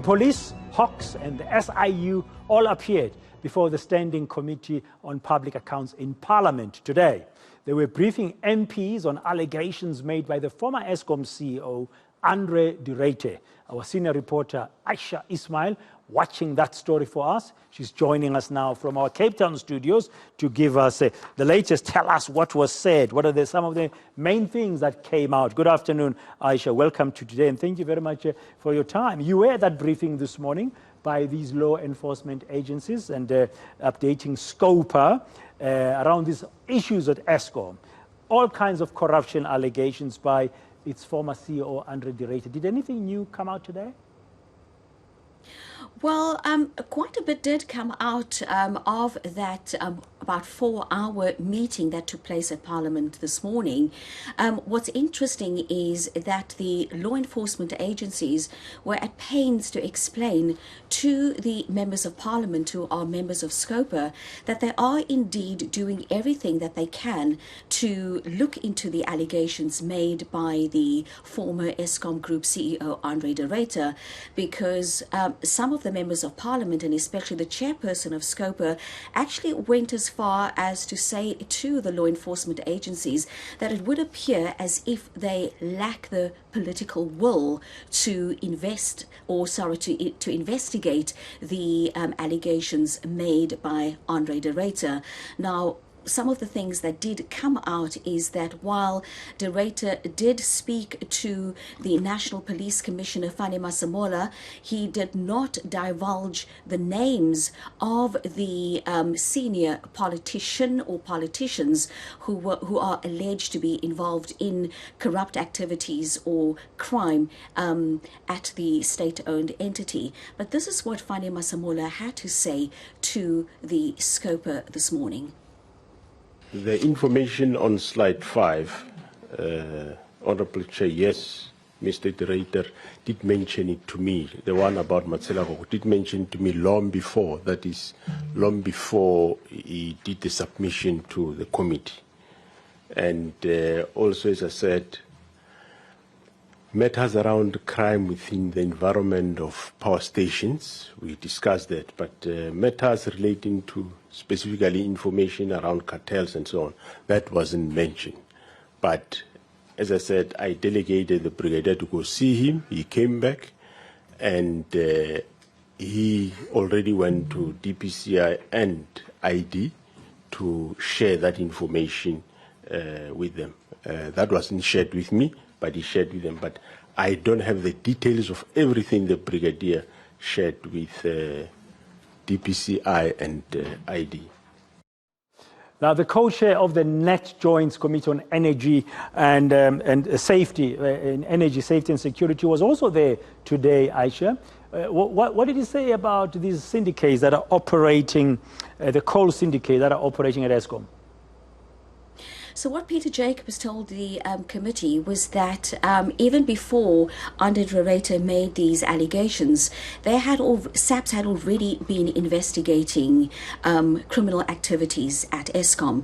police, Hawks and the SIU all appeared before the Standing Committee on Public Accounts in Parliament today. They were briefing MPs on allegations made by the former Eskom CEO, Andre de Ruyter. Our senior reporter, Ayesha Ismail, watching that story for us. She's joining us now from our Cape Town studios to give us the latest. Tell us what was said. What are some of the main things that came out? Good afternoon, Ayesha. Welcome to today, and thank you very much for your time. You were at that briefing this morning by these law enforcement agencies and updating Scopa around these issues at Eskom. All kinds of corruption allegations by its former CEO, Andre de Ruyter. Did anything new come out today? Well, quite a bit did come out of that about 4-hour meeting that took place at Parliament this morning. What's interesting is that the law enforcement agencies were at pains to explain to the members of Parliament who are members of Scopa that they are indeed doing everything that they can to look into the allegations made by the former Eskom Group CEO Andre de Ruyter, because some of the members of Parliament, and especially the chairperson of Scopa, actually went as far as to say to the law enforcement agencies that it would appear as if they lack the political will to invest, or sorry, to investigate the allegations made by Andre de Ruyter. Now, some of the things that did come out is that while de Ruyter did speak to the National Police Commissioner, Fane Masemola, he did not divulge the names of the senior politician or politicians who are alleged to be involved in corrupt activities or crime at the state-owned entity. But this is what Fane Masemola had to say to the Scopa this morning. The information on slide 5, Honorable Chair, yes, Mr. de Ruyter did mention it to me. The one about Matselago did mention to me long before, that is, long before he did the submission to the committee. And also, as I said, matters around crime within the environment of power stations, we discussed that, but matters relating to specifically information around cartels and so on, that wasn't mentioned. But as I said, I delegated the brigadier to go see him. He came back, and he already went to DPCI and ID to share that information with them. That wasn't shared with me, but he shared with them. But I don't have the details of everything the brigadier shared with DPCI and ID. Now, the co-chair of the Net Joints Committee on Energy and Safety, Energy Safety and Security, was also there today, Ayesha. What did he say about these syndicates that are operating, the coal syndicate that are operating at Eskom? So what Peter Jacobs told the committee was that even before Andre de Ruyter made these allegations, SAPS had already been investigating criminal activities at Eskom.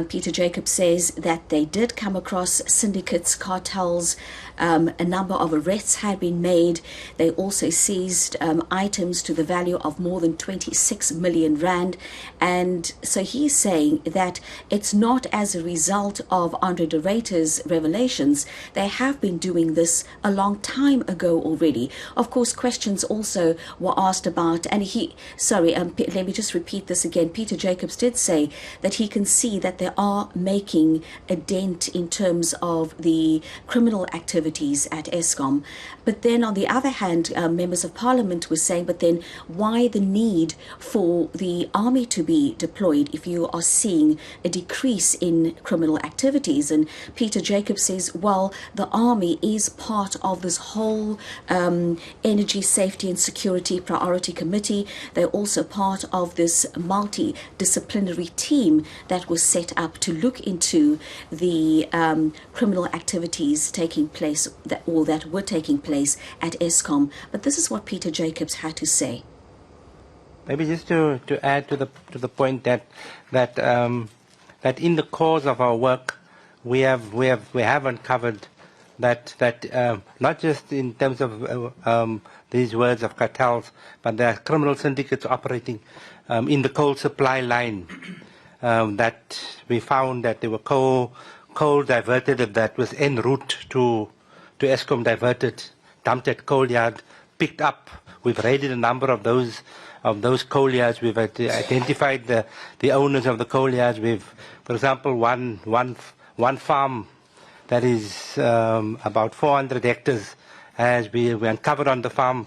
Peter Jacobs says that they did come across syndicates, cartels. A number of arrests had been made. They also seized items to the value of more than 26 million rand. And so he's saying that it's not as a result of Andre de Ruyter's revelations. They have been doing this a long time ago already. Of course, questions also were asked about, and let me just repeat this again. Peter Jacobs did say that he can see that they are making a dent in terms of the criminal activity at Eskom. But then on the other hand, members of Parliament were saying, but then why the need for the army to be deployed if you are seeing a decrease in criminal activities? And Peter Jacobs says, well, the army is part of this whole Energy Safety and Security Priority Committee. They're also part of this multidisciplinary team that was set up to look into the criminal activities taking place that were taking place at Eskom. But this is what Peter Jacobs had to say. Maybe just to add to the point that in the course of our work we have uncovered not just in terms of these words of cartels, but there are criminal syndicates operating in the coal supply line. That we found that there were coal diverted that was en route to Eskom, diverted, dumped at coal yard, picked up. We've raided a number of those coal yards. We've identified the owners of the coal yards. We've, for example, one farm that is about 400 hectares, as we uncovered on the farm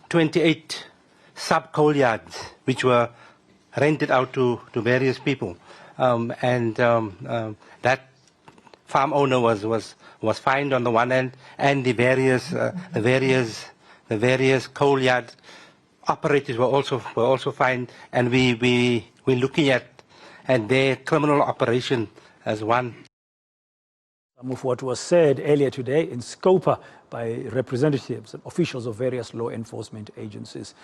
28 sub-coal yards, which were rented out to various people. That farm owner was fined on the one end, and the various coal yard operators were also fined, and we're looking at their criminal operation as one. Some of what was said earlier today in Scopa by representatives and officials of various law enforcement agencies.